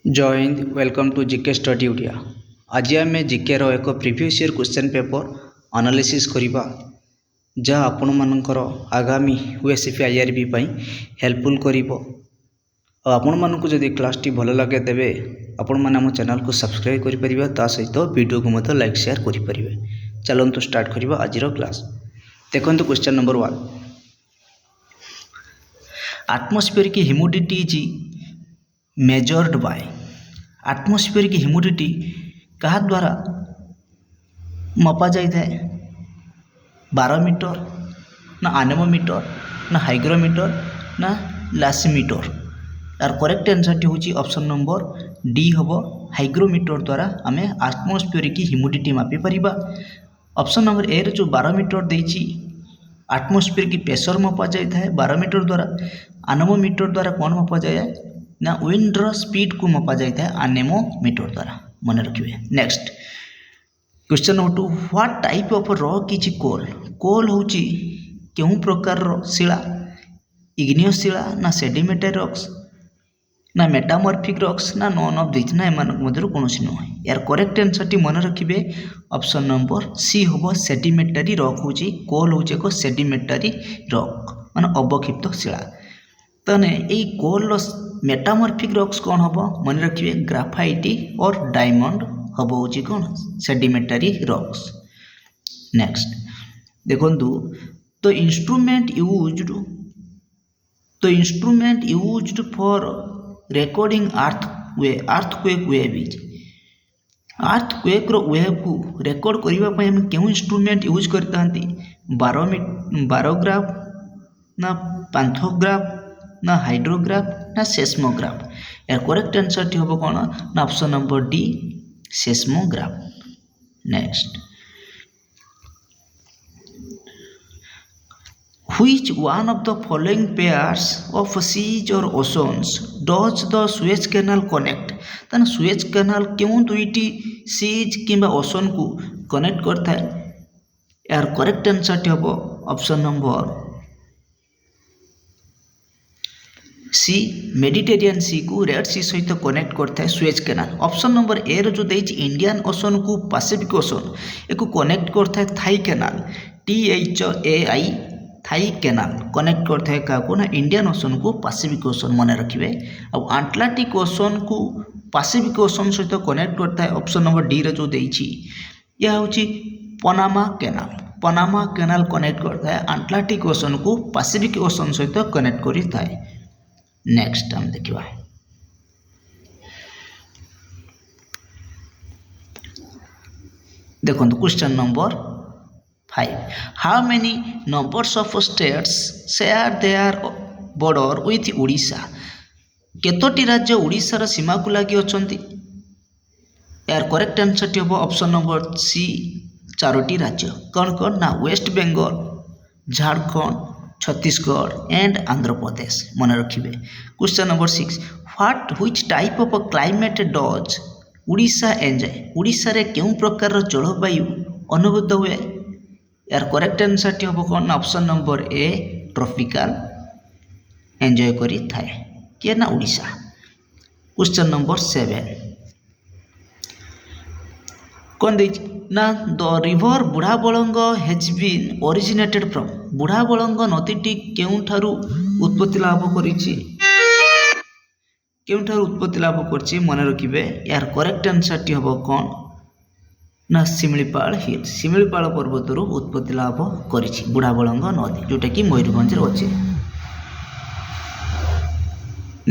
जय हिंद welcome to GK study Odia. आज आम जीके रो एक previous year question paper analysis करिबा जहाँ आपण मानकर आगामी यूएसएफए आईआरबी पई हेल्पफुल करिवो। आपण मानकु जदि क्लास टी भल लगे तेबे आपण माने हम चैनल को सब्सक्राइब करि परिबा, ता सहित वीडियो को मत लाइक शेयर करि परिबे। चलंतु स्टार्ट करिबा आज रो क्लास। देखंतु question number 1, atmospheric humidity is measured by. Atmospheric humidity कहा द्वारा मपा जाए? 12 मीटर ना एनेमोमीटर ना हाइग्रोमीटर ना लासीमीटर। यार करेक्ट आंसर टी होची ऑप्शन नंबर डी हबो, हाइग्रोमीटर द्वारा आम एटमॉस्फेरिक ह्यूमिडिटी मापी परिबा। ऑप्शन नंबर ए रे जो 12 मीटर देछि एटमॉस्फेरिक प्रेशर मपा जाए 12 मीटर द्वारा। एनेमोमीटर द्वारा कौन मपा जाए ना विंडर स्पीड को मपा जाए एनेमोमीटर द्वारा, मन रखिए। Next question number 2, what type of rock is coal. Coal होची केउं प्रकार रो शिला? इग्नियस शिला ना सेडिमेंटरी रॉक्स ना मेटामॉर्फिक रॉक्स ना नॉन ऑफ दिस ना एमान मध्यरु कोनोसी नुह। यार करेक्ट आंसर टी मन रखिए ऑप्शन नंबर सी होबो, सेडिमेंटरी रॉक होची कोल होची को सेडिमेंटरी रॉक माने अवक्षिप्त शिला। तने ए कोल मेटामॉर्फिक रॉक्स कौन हम मन रखिए? ग्राफाइट और डायमंड हम होची कौन सेडिमेंटरी रॉक्स। नेक्स्ट देखंतु तो instrument used for recording earthquake wave is. Earthquake रो वेव को रिकॉर्ड करबा पय हम केउ इंस्ट्रूमेंट यूज करतांती? बारोग्राफ ना पैंथोग्राफ ना हाइड्रोग्राफ ना सेस्मोग्राफ। यार करेक्ट आंसर टी होबो कोन ना option number D, seismograph. Next which one of the following pairs of seas or oceans does the Suez canal connect. तने सुएज कैनाल केउ दुईटी सीज किंबा ओशन को कनेक्ट करता है? यार करेक्ट आंसर टी होबो option number C, Mediterranean sea को रेड सी सहित कनेक्ट करता है Suez canal. Option number A रो जो देछि इंडियन ओशन को पैसिफिक ओशन एको कनेक्ट करता है Thai canal, THAI Thai canal connect करता है का ना इंडियन ओशन को पैसिफिक ओशन, मन रखिए। अब अटलांटिक ओशन को पैसिफिक ओशन सहित कनेक्ट करता है ऑप्शन नंबर डी रो जो देछि यह होछि Panama canal. Panama canal connect करता है अटलांटिक ओशन को पैसिफिक ओशन सहित कनेक्ट करता है। नेक्स्ट हम देखिए देखो question number 5, how many numbers of states share their border with Odisha. केतोटी राज्य ओडिशा रा सीमा को लागि अछंती? यार करेक्ट आंसर टी होबो ऑप्शन नंबर सी, 4टी राज्य। कौन कौन ना वेस्ट बंगाल, झारखंड, छत्तीसगढ़ एंड आंध्र प्रदेश, मन रखिए। Question number 6, which type of climate does Odisha enjoy. Odisha रे केउ प्रकार जलवायु अनुभूत हुए? यार करेक्ट आंसर टी होबो कोन option number A, tropical enjoy करी थाए के ना ओडिशा। क्वेश्चन नंबर 7 कौन दे ना the river Budhabalanga has been originated from. Budhabalanga नदीटी केउठारु उत्पत्ति लाभ करिछि? केउठारु उत्पत्ति लाभ करछि, मन रखिबे। यार करेक्ट आंसर टी होबो कोन ना शिमिलीपाल हिल, शिमिलीपाल पर्वतरु उत्पत्ति लाभ करिछि बुढ़ाबलंग नदी, जोटा कि मयूरभंज रे अछि।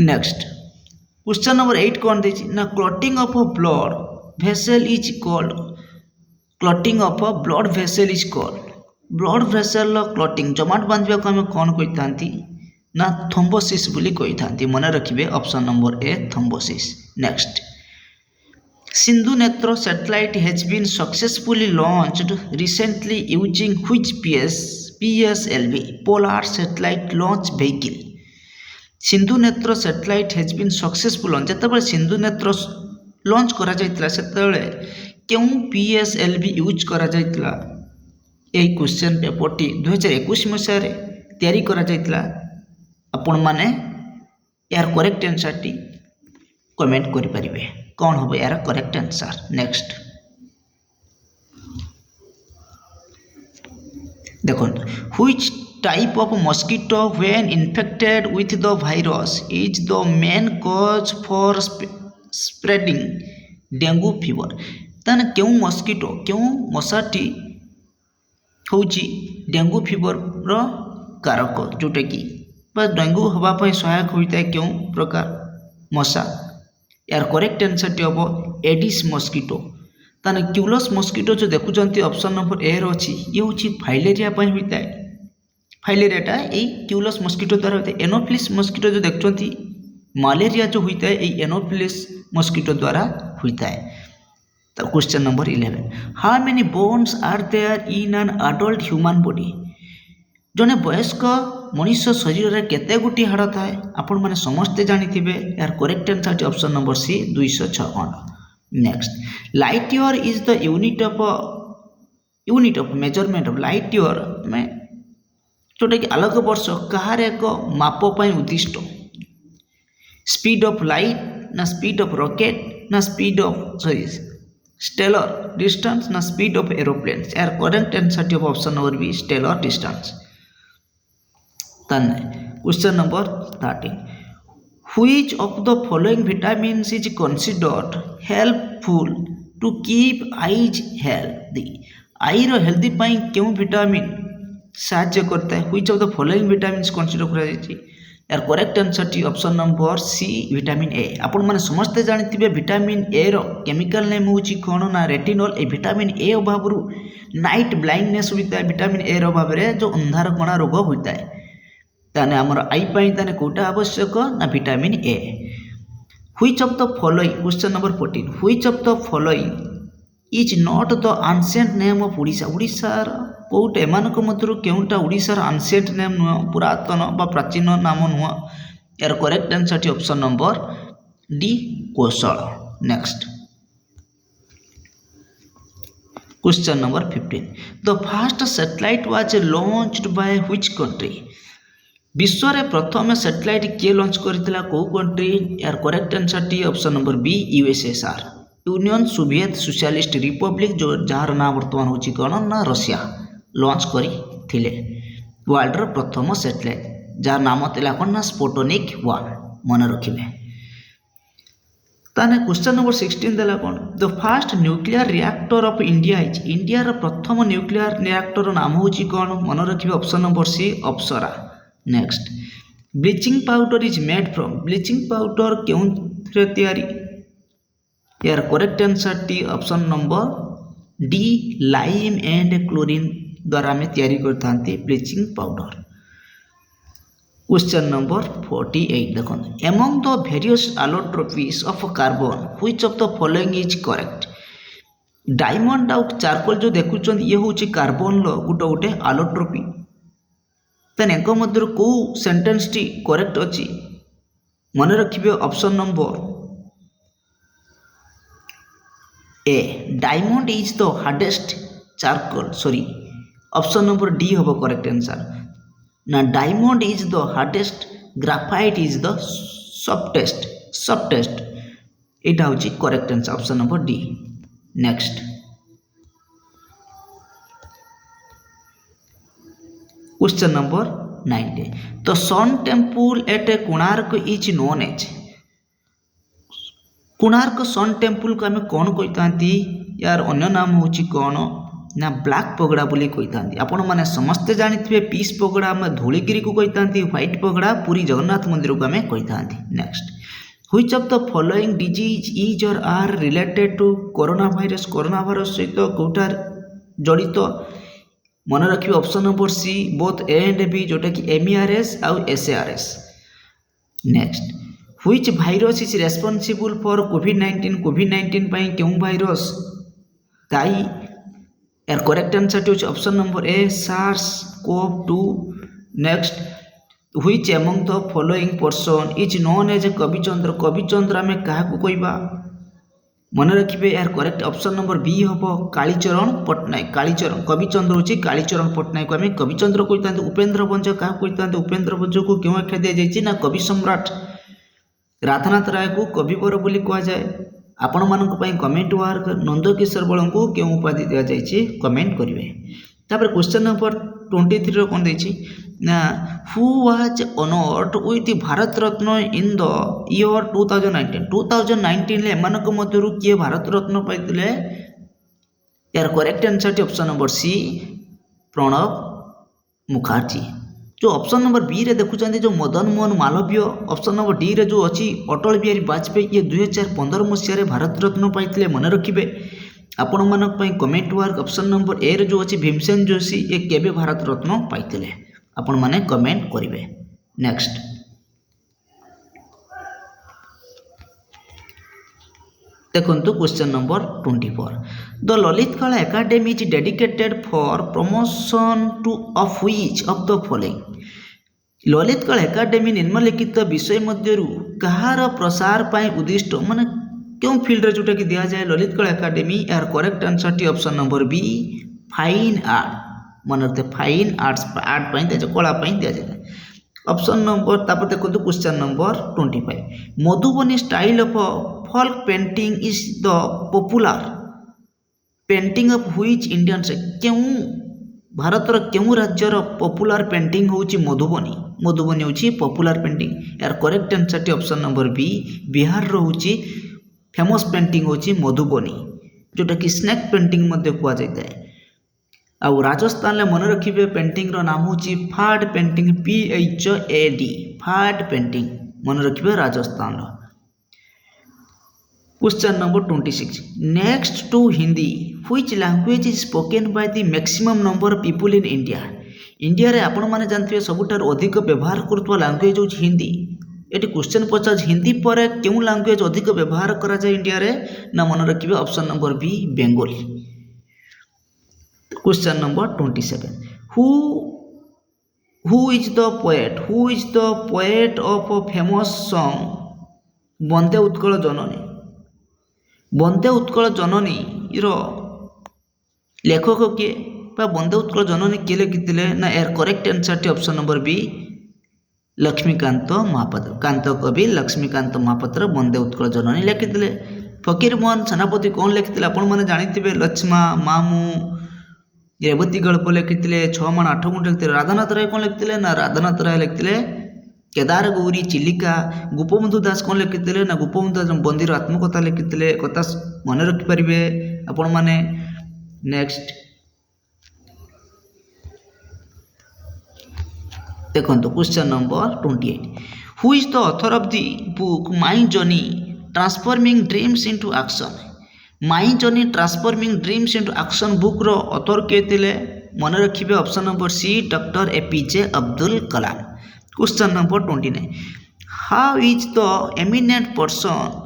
नेक्स्ट क्वेश्चन नंबर 8 कौन देछि ना clotting of blood vessel is called. Clotting of blood vessel is called. Blood vessel clotting जमाट बांधिबा को हम कौन कहितांती ना थ्रोम्बोसिस बोली कहितांती, मन रखिबे option number A, thrombosis. Next Sindhu Netra satellite has been successfully launched recently using which PSLV polar satellite launch vehicle. Sindhu Netra satellite has been successful जतबे सिंधु नेत्र लॉन्च करा जायतिला सेतबेले केउ PSLV यूज करा जायतिला? एही क्वेश्चन पेपर टी 2021 मसिया रे तयारी करा जायतिला। आपण माने यार करेक्ट आंसर टी कमेंट करें कौन हम यार करेक्ट आंसर। नेक्स्ट देखो which type of mosquito when infected with the virus is the main cause for spreading dengue fever. ताने क्यों मस्किटो क्यों मशाटी हूँ डेंगू फीवर रो कारक जोटा कि डेंगू हाँपाई सहायक होता है क्यों प्रकार मशा। यार करेक्ट आंसर टी हम एडिस मस्किटो। ताने क्यूलस मस्किटो जो देखुंत ऑप्शन नंबर ए अच्छी ये हूँ फाइलेरिया होता है। फाइलेरियाटा यही क्यूलस मस्किटो द्वारा होता है। एनोफिलिस मस्किटो जो देखते मलेरिया जो होता है यही एनोफिलिस मस्किटो द्वारा होता है। तो question number 11 how many bones are there in an adult human body. जड़े वयस्क मनुष्य शरीर में केते गोटी हाड़ थाए आपण मैंने समस्ते जानी यार correct answer option number C 206 खंड। Next light year is the unit of measurement of light year में जोटा कि आलोक वर्ष कहार एक मापपाई उद्दिष्ट। स्पीड ऑफ लाइट ना स्पीड ऑफ रॉकेट ना स्पीड ऑफ स्टेलर डिस्टेंस ना स्पीड ऑफ एरोप्लेन। यार correct answer of option number B stellar distance. Question number 13 Which of the following vitamins is considered helpful to keep eyes healthy। Eye रो healthy पाई क्यों vitamin साहाय्य करता है। Which of the following vitamins consider करा जायछि यार correct answer टी option number C vitamin A. आपण माने समस्त जानिथिबे विटामिन ए रो केमिकल नेम होछि कोन ना रेटिनॉल। ए विटामिन ए अभावरु नाइट ब्लाइंडनेस होता है। विटामिन ए रो अभाव रे जो अंधार कणा रोग होता है ताने आमर आई पाई ताने कोटा आवश्यक ना vitamin A. Which of the following question number 14 which of the following is not the ancient name of Odisha. ओडिशार कोट एमानक मध्यरु केउटा ओडिशार एंशिएंट नेम नुह पुरातन बा प्राचीन नाम नुह। यार करेक्ट आंसर टी option number D Koshal. Next question number 15 the first satellite was launched by which country. विश्व में प्रथम सैटेलाइट किए लॉन्च करथिला को कंट्री। यार करेक्ट आंसर टी option number B USSR union soviet socialist republic जो जार ना वर्तमान होची कोन ना रशिया लॉन्च करथिले वर्ल्ड रो प्रथम सैटेलाइट जार नाम थिला कोन ना स्पुटनिक 1 मन रखिबे। ताने क्वेश्चन नंबर 16 देला कोन the first nuclear reactor of India is. India रो प्रथम न्यूक्लियर रिएक्टर नाम होची कोन मन रखिबे option number C Apsara. Next bleaching powder is made from. Bleaching powder क्यों तैयारी यार करेक्ट आंसर टी option number D lime and chlorine द्वारा में तैयारी करते ब्लीचिंग पाउडर। क्वेश्चन नंबर 48 देखो among the various allotropes of carbon which of the following is correct. Diamond आउ चारकोल जो देखुचन ये होची कार्बन लो गुटे गुटे एलोट्रोपी। तेने मध्य कौ सेंटेंस टी करेक्ट अच्छी मन रखिए option number A diamond is the hardest charcoal sorry option number D हम करेक्ट आंसर ना diamond is the hardest graphite is the softest यहाँ हूँ correct answer option number D. Next question number 19 the sun temple at Konark is known as. Konark sun temple को आम कौन कही यार अन्य नाम हूँ कौन ना ब्लैक पगड़ा बोली कही। आपण मैंने समस्ते जानी पीस पगड़ा आम धूलिगिरी को कही व्हाइट पगड़ा पूरी जगन्नाथ मंदिर को आम कही। Next which of the following disease is or are related to corona virus. Corona virus सहित कौटार जड़ित मन रखिए option number C both A and B जोटा कि एमईआरएस आउ SARS. Next which virus is responsible for कोविड-19। कोविड-19 पाई क्यों भाइरस दायी यार करेक्ट आंसर टी option number A SARS CoV 2। Next which among the following person is known as a Kavichandra. Kavichandra आम क्या कहवा मन रखिए यार करेक्ट ऑप्शन नंबर बी हम कालीचरण पट्टनायक। कालीचरण कविचंद्र हूँ कालीचरण पट्टनायक को आम कविचंद्र कही। उपेन्द्र भंज क्या कही उपेन्द्र भंज को क्यों आख्या दि जाए ना कवि सम्राट ରାଧାନାଥ ରାୟକୁ କବିବର ବୋଲି କୁହାଯାଏ। ଆପଣମାନଙ୍କ ପାଇଁ କମେଣ୍ଟ ୱାର୍କ ନନ୍ଦକିଶୋର ବଳଙ୍କୁ କେଉଁ ଉପାଧି ଦିଆଯାଇଛି କମେଣ୍ଟ କରିବେ। ତାପରେ କ୍ୱେଶ୍ଚନ୍ ନମ୍ବର 23ର କ'ଣ ଦେଇଛି ନା who was ଅନର୍ଡ with Bharat Ratna in the year 2019। 2019ରେ ଏମାନଙ୍କ ମଧ୍ୟରୁ କିଏ ଭାରତ ରତ୍ନ ପାଇଥିଲେ? यार करेक्ट आंसर टी option number C Pranab Mukherjee. जो ऑप्शन नंबर बी रे देखुं जो Madan Mohan Malviya, option number D रे जो अच्छी अटल बिहारी वाजपेयी ये 2015 मसीह भारत रत्न पाई मन रखिए। आपण मान कमेंट वर्क ऑप्शन नंबर ए रे जो अच्छी भीमसेन जोशी ये केबे भारत रत्न पाई आपण माने कमेंट करेंगे। नेक्स्ट देखो क्वेश्चन नंबर 24 द ललित कला academy is dedicated for promotion two of which of the following. Lalit कला एकेडमी निम्नलिखित विषय मध्यरु कहार प्रसार पाई उद्दिष्ट माने क्यों फील्ड रे जोटा कि दिया जाए ललित कला एकेडमी। यार करेक्ट आंसर टी option number be fine art. मन रखते फाइन आर्ट्स आर्ट पाई दिया कला पाई दिया जाए। ऑप्शन नंबर तापर देखो question number 25 Madhubani style of folk painting is the popular painting of which Indian से क्यों भारतर क्यों राज्यर पॉपुलर पेंटिंग होची मधुबनी। मधुबनी होची पॉपुलर पेंटिंग। यार करेक्ट आंसर टी ऑप्शन नंबर बी बिहार रो होची फेमस पेंटिंग होची मधुबनी जोटा कि स्नेक पेंटिंग मध्ये कुआ जायता है। आउ राजस्थान ले मन रखिबे पेंटिंग रो नाम होची Phad painting PHAD Phad painting मन रखिबे राजस्थान रो। Question number 26 next to Hindi which language is spoken by the maximum number of people in India. India रे आपण माने जानथिबे सबुठार अधिक व्यवहार करतवा लैंग्वेज होची हिंदी। एटी क्वेश्चन पचास हिंदी पर केउ लैंग्वेज अधिक व्यवहार करा जाय इंडिया रे ना मन रखिबे option number B Bengali. Question number 27 who is the poet of a famous song Vande Utkal Janani. Vande Utkal Janani रो लेखक किए बा वंदे उत्कल जननी किए लिखिते ना यार करेक्ट आंसर टी option number B Laxmikant Mahapatra. Kant कवि लक्ष्मीकांत महापात्र वंदे उत्कल जननी लिखिते। फकीर मोहन सेनापति कौन लिखिते आपण मैंने जानी लक्ष्मा मामू रेवती गल्प लिखिते 6 माण 8 गुंठ लिखिते। राधानाथ राय कौन लिखिते ना राधानाथ राय लिखिते केदार गौरी चिलिका। गोपबंधु दास कौन लिखिते ना गोपबंधु दास बंदीर आत्मकथा लिखिते। कथा मन रखिपारे आपण माने। नेक्स्ट देखो question number 28 who is the author of the book my journey transforming dreams into action. My journey transforming dreams into action book रो ऑथर के थिले मन रखिबे option number C doctor APJ Abdul Kalam. Question number 29 how is the eminent person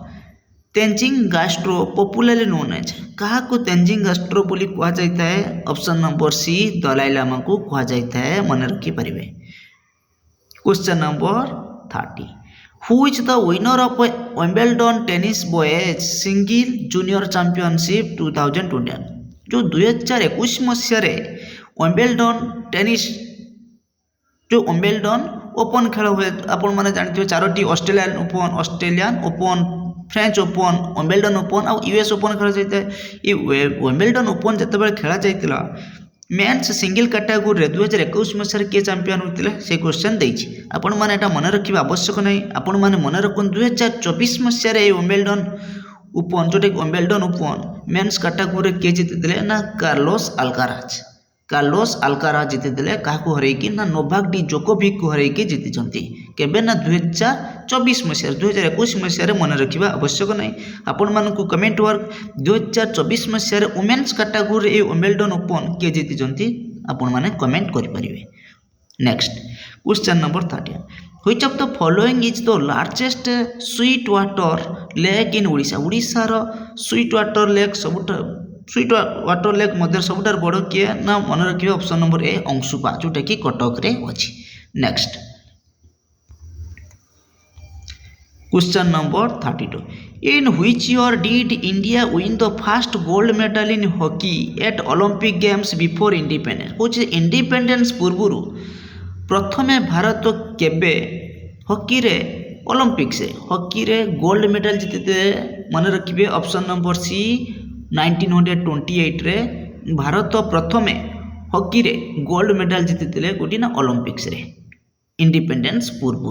Tenzin Gyatso popularly known as. क्या को तेंजिंग गास्ट्रो बोली कहा जाता है option number C Dalai Lama को कहा जाता है मन रखी पारे। Question number 30 who is the winner of Wimbledon tennis boys single junior championship 2021। जो 2021 मसीह विंबलडन टेनिस जो विंबलडन ओपन खेल हुए आपण मैंने जानते 4टी Australian open French open Wimbledon open और US ओपन खेल जाता है। ये विंबलडन ओपन जिते खेला जाता मेन्स सिंगल कैटेगोरी 2021 मसीह किए चैंपियन होते से क्वेश्चन देती आपण मैंने मन रखा आवश्यक नहीं। आपण मैंने मन रखुन 2024 मसीह विंबलडन ओपन जोटा विंबलडन ओपन मेन्स कैटेगोरी किए जीति ना कार्लोस अल्काराज। कार्लोस अल्काराज जीति क्या हरैकी ना नोवाक जोकोविक को हरैकी जीति केबे ना 2024 मसीह 2021 मसीह मन रखा आवश्यक नहीं। आपण मानक कमेंट वर्क 2024 मसीह वुमेन्स कैटेगोरी विंबलडन ओपन किए जीति आपण मैंने कमेंट करें। Next question number 30 which of the following is the largest sweet water lake in Odisha. ओडिशार sweet water lake sweet water lake मध्य सबुठार बड़ किए ना मन रखिए ऑप्शन नंबर ए अंशुपा जोटा कि कटक रे अछि। Next question number 32 in which year did India win the first gold medal in hockey at Olympic games before independence. कुछ इंडिपेंडेंस पूर्व प्रथमे भारत केबे हॉकी रे ओलंपिक्स हॉकी रे गोल्ड मेडल जीते मन रखिए ऑप्शन नंबर सी 1928 रे भारत प्रथमे हॉकी रे गोल्ड मेडल जीति गोटे ना ओलंपिक्स रे इंडिपेंडेंस पूर्व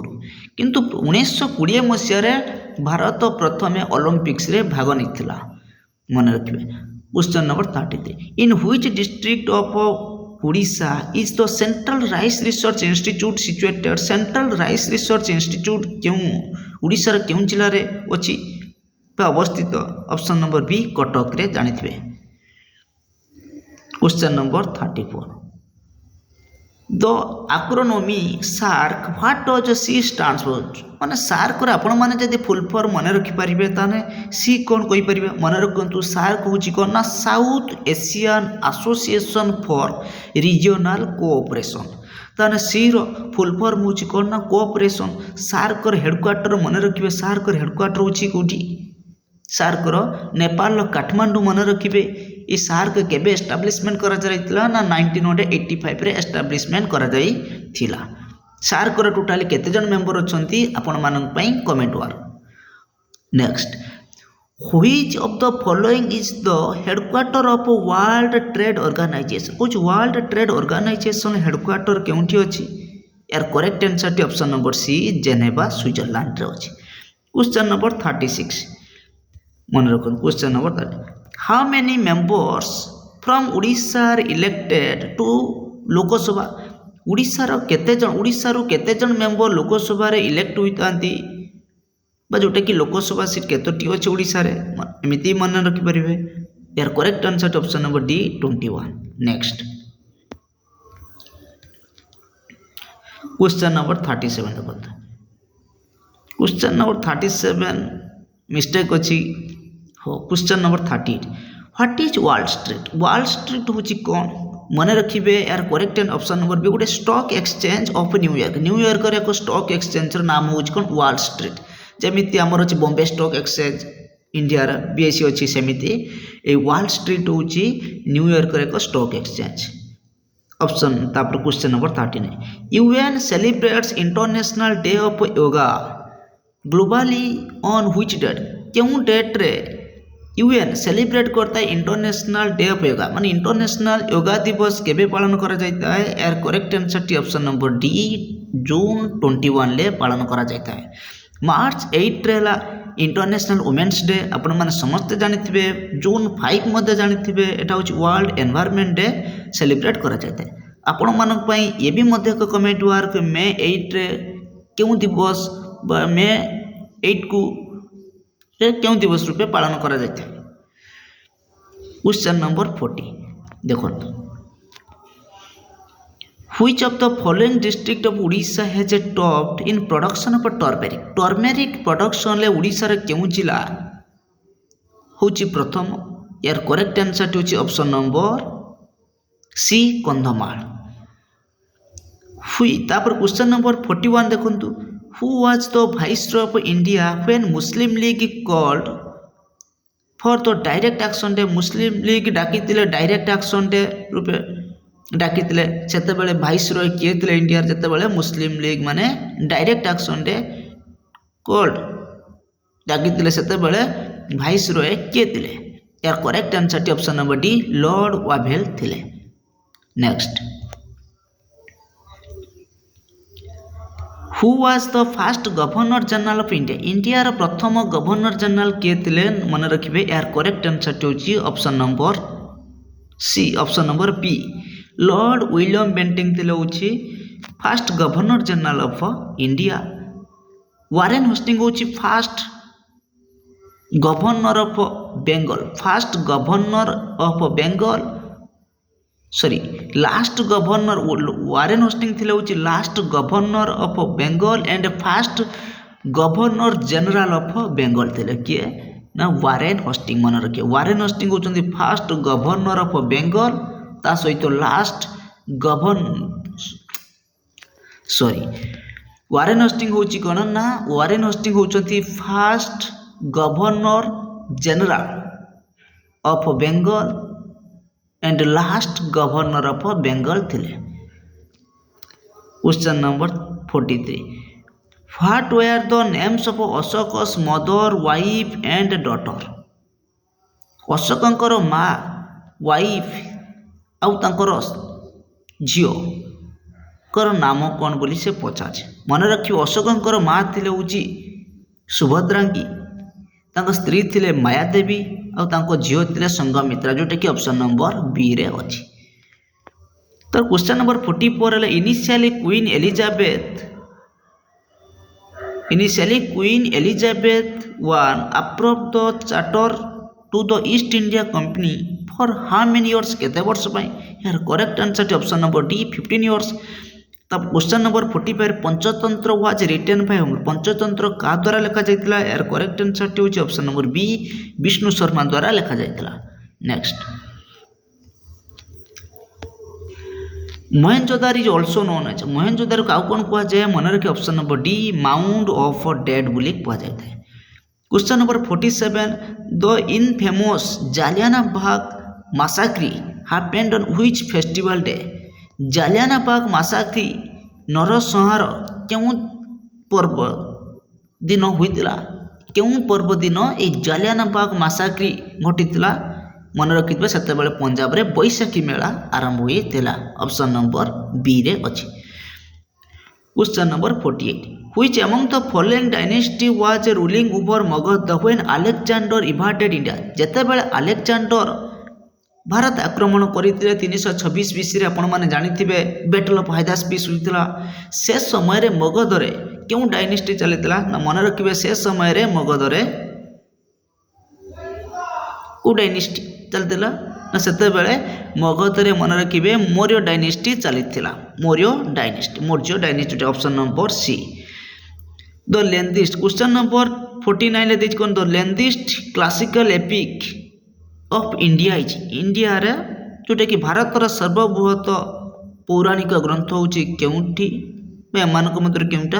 किंतु 1920 मसीह भारत प्रथमे ओलंपिक्स रे भाग नहीं मन रखिए। Question number 33 in which district of Odisha is the central rice research institute situated central rice research institute क्यों ओडिशा क्यों जिले में अच्छी अवस्थित ऑप्शन नंबर बी कटक रे जानिथिबे। Question number 34 the acronym SAARC what does C stands for माने सार्क रे आपण माने जदि फुल फॉर्म मन रखि परिबे ताने सी कोन कहि परिबे मन रखंतु सार्क होची कोन ना south Asian association for regional cooperation ताने सी रो फुल फॉर्म होची कोन ना कोऑपरेशन सार्क रो हेडक्वार्टर मन रखिबे सार्क रो हेडक्वार्टर होची कोठी सार्क रो नेपाल काठमांडू मन रखिबे ये सार्क केबे एस्टाब्लिशमेंट करा जाइतिला ना 1985 रे एस्टाब्लिशमेंट करा जाइतिला। सार्क रो टोटली केते जन मेंबर अछंती आपण मानन पई कमेंट वार। Next which of the following is the headquarter of World Trade Organization कुछ वर्ल्ड ट्रेड ऑर्गेनाइजेशन हेडक्वार्टर केउंठी अछि यार correct answer option number C Geneva Switzerland रे अछि। क्वेश्चन नंबर 36 मन रखन question number 30 how many members from Odisha are elected to Lok Sabha Odisha रो केते जन मेंबर लोकसभा रे इलेक्ट होइतांती बा जोटे कि लोकसभा सीट केतोटी अछि ओडिशा रे एमिति मन रखि परिबे यार correct answer option number D 21। Next question number 37 देखो क्वेश्चन नंबर 37 मिस्टेक अछि हो। Question number 38 what is wall Street होची कौन मन रखिबे यार करेक्ट ऑप्शन नंबर बी गोटे stock exchange of New York York एक स्टॉक एक्सचेंज र नाम होची कौन वॉल स्ट्रीट जेमिति हमर अछि बॉम्बे स्टॉक एक्सचेंज इंडिया र बीएससी अछि सेमिति ए वॉल स्ट्रीट होची न्यूयॉर्क रे एक स्टॉक एक्सचेंज ऑप्शन तापर question number 39 UN celebrates international day of yoga globally on which date क्यों डेट रे यूएन सेलिब्रेट करता है इंटरनेशनल डे ऑफ योगा माने इंटरनेशनल योगा दिवस केबे पालन करा जाता है यार करेक्ट आंसर टी ऑप्शन नंबर डी जून 21 ले पालन करा जाता है। मार्च 8 रे ला इंटरनेशनल वुमेन्स डे आपण माने समस्त जानिथिबे जून 5 मध्ये जानिथिबे एटा होची वर्ल्ड एनवायरनमेंट डे सेलिब्रेट करा जाता है। आपण मानक पई ये भी मध्ये को कमेंट वर्क मे 8 रे क्यों दिवस मे 8 को क्यों दिवस रूपे पालन करा जाता है। क्वेश्चन नंबर 40 देखो which of the following district of Odisha has a top in production of turmeric production ले ओडिशा रे क्यों जिला होची प्रथम यार करेक्ट आंसर होची ऑप्शन नंबर सी कंधमाल हुई। तापर क्वेश्चन नंबर 41 देखंतु Who was the Viceroy of India when Muslim League called for the direct action day? Muslim League डाकितिले डायरेक्ट एक्शन डे रूपे डाकितिले सेतेबेले भाइसरॉय किए थिले इंडिया जेतेबेले मुस्लिम लीग माने डायरेक्ट एक्शन डे कॉल्ड डाकितिले सेतेबेले भाइसरॉय किए थिले यार correct answer option number D lord Wavell थिले। Next who was the first governor general of India India रो प्रथम गवर्नर जनरल किए थिले मन रखिबे यार करेक्ट आंसर होची option number C option number B lord William Bentinck थिले होची first governor general of India. Warren Hastings होची first governor of Bengal sorry last governor Warren Hastings थिले होची last governor of Bengal and first governor general of Bengal थिले किए ना Warren Hastings मन रखिए वारेन होस्टिंग होचंदी फास्ट गवर्नर ऑफ बेंगल ता सहित लास्ट वारेन होस्टिंग होची कोन ना वारेन होस्टिंग होचंदी first governor general of Bengal and last governor of Bengal थिले। Question number 43 What were the names of Ashoka's mother, wife and daughter? ଅଶୋକଙ୍କର ମା ୱାଇଫ୍ ଆଉ ତାଙ୍କର ଝିଅଙ୍କର ନାମ କ'ଣ ବୋଲି ସେ ପଚାରୁଛି। ମନେ ରଖିବ ଅଶୋକଙ୍କର ମା ଥିଲେ ହେଉଛି ସୁଭଦ୍ରାଙ୍ଗୀ, ତାଙ୍କ ସ୍ତ୍ରୀ ଥିଲେ ମାୟାଦେବୀ ଆଉ ତାଙ୍କ ଝିଅ ଥିଲେ ସଂଘମିତ୍ରା, ଯେଉଁଟାକି ଅପସନ୍ ନମ୍ବର ବିରେ ଅଛି। ତ କ୍ୱେଶ୍ଚନ୍ ନମ୍ବର 44 ହେଲେ initially Queen Elizabeth I approved the charter to the East India Company for how many years? କେତେ ବର୍ଷ ପାଇଁ? ଏହାର correct answer option number D 15 years। ତ question number 45 Panchatantra was written by whom? Panchatantra କାହା ଦ୍ୱାରା ଲେଖାଯାଇଥିଲା? ଏହାର କରେକ୍ଟ ଆନ୍ସରଟି ହେଉଛି option number B Vishnu Sharma ଦ୍ୱାରା ଲେଖାଯାଇଥିଲା। Next, Mohenjodaro is also known as, ମହେଞ୍ଜୋଦାରକୁ ଆଉ କ'ଣ କୁହାଯାଏ? ମନେ ରଖି option number D mound of dead ବୋଲି କୁହାଯାଇଥାଏ। Question number 47 the infamous Jallianwala Bagh massacre happened on which festival day? Jallianwala Bagh massacre ନରସଂହାର କେଉଁ ପର୍ବ ଦିନ ହୋଇଥିଲା? କେଉଁ ପର୍ବ ଦିନ ଏହି ଜାଲିଆନାବାଗ ମାସାକ୍ରି ଘଟିଥିଲା? ମନେ ରଖିଥିବେ ସେତେବେଳେ ପଞ୍ଜାବରେ ବୈଶାଖୀ ମେଳା ଆରମ୍ଭ ହୋଇଥିଲା। ଅପସନ୍ ନମ୍ବର ବିରେ ଅଛି। Question number 48 Which among the following dynasty was ruling over Magadha when Alexander invaded India? ଯେତେବେଳେ ଆଲେକ୍ଜାଣ୍ଡର ଭାରତ ଆକ୍ରମଣ କରିଥିଲେ 326 BCରେ, ଆପଣମାନେ ଜାଣିଥିବେ ବ୍ୟାଟଲ୍ ଅଫ୍ ହାଇଦାସ୍ପିସ୍ ହୋଇଥିଲା। ସେ ସମୟରେ ମଗଧରେ କେଉଁ ଡାଇନେଷ୍ଟି ଚାଲିଥିଲା? ନା ମନେ ରଖିବେ ସେ ସମୟରେ ମଗଧରେ କେଉଁ ଡାଇନେଷ୍ଟି ଚାଲିଥିଲା? ନା ସେତେବେଳେ ମଗଧରେ ମନେ ରଖିବେ ମୌର୍ଯ୍ୟ ଡାଇନେଷ୍ଟି ଚାଲିଥିଲା। Maurya dynasty option number C. The lengthiest question number 49 ଦେଇଛି କ'ଣ? The lengthiest classical epic of India is? ଇଣ୍ଡିଆରେ ଯେଉଁଟାକି ଭାରତର ସର୍ବବୃହତ ପୌରାଣିକ ଗ୍ରନ୍ଥ ହେଉଛି କେଉଁଠି ବା ଏମାନଙ୍କ ମଧ୍ୟରୁ କେଉଁଟା?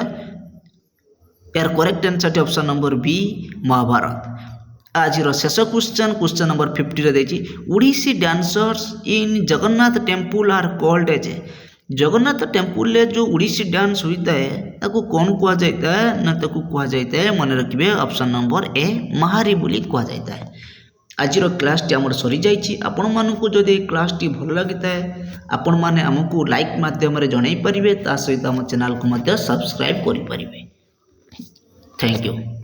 ଏହାର କରେକ୍ଟ ଆନ୍ସରଟି ଅପସନ୍ ନମ୍ବର ବି ମହାଭାରତ। ଆଜିର ଶେଷ କ୍ୱେଶ୍ଚନ୍ ନମ୍ବର 50ରେ ଦେଇଛି Odissi dancers in Jagannath temple are called as? Jagannath ଟେମ୍ପୁଲରେ ଯେଉଁ ଓଡ଼ିଶୀ ଡ୍ୟାନ୍ସ ହୋଇଥାଏ ତାକୁ କ'ଣ କୁହାଯାଇଥାଏ? ନା ତାକୁ କୁହାଯାଇଥାଏ, ମନେ ରଖିବେ ଅପସନ୍ ନମ୍ବର ଏ ମାହାରୀ ବୋଲି କୁହାଯାଇଥାଏ। ଆଜିର କ୍ଲାସ୍ଟି ଆମର ସରିଯାଇଛି। ଆପଣମାନଙ୍କୁ ଯଦି ଏହି କ୍ଲାସ୍ଟି ଭଲ ଲାଗିଥାଏ ଆପଣମାନେ ଆମକୁ ଲାଇକ୍ ମାଧ୍ୟମରେ ଜଣାଇ ପାରିବେ, ତା ସହିତ ଆମ ଚ୍ୟାନେଲକୁ ମଧ୍ୟ ସବସ୍କ୍ରାଇବ୍ କରିପାରିବେ। Thank you.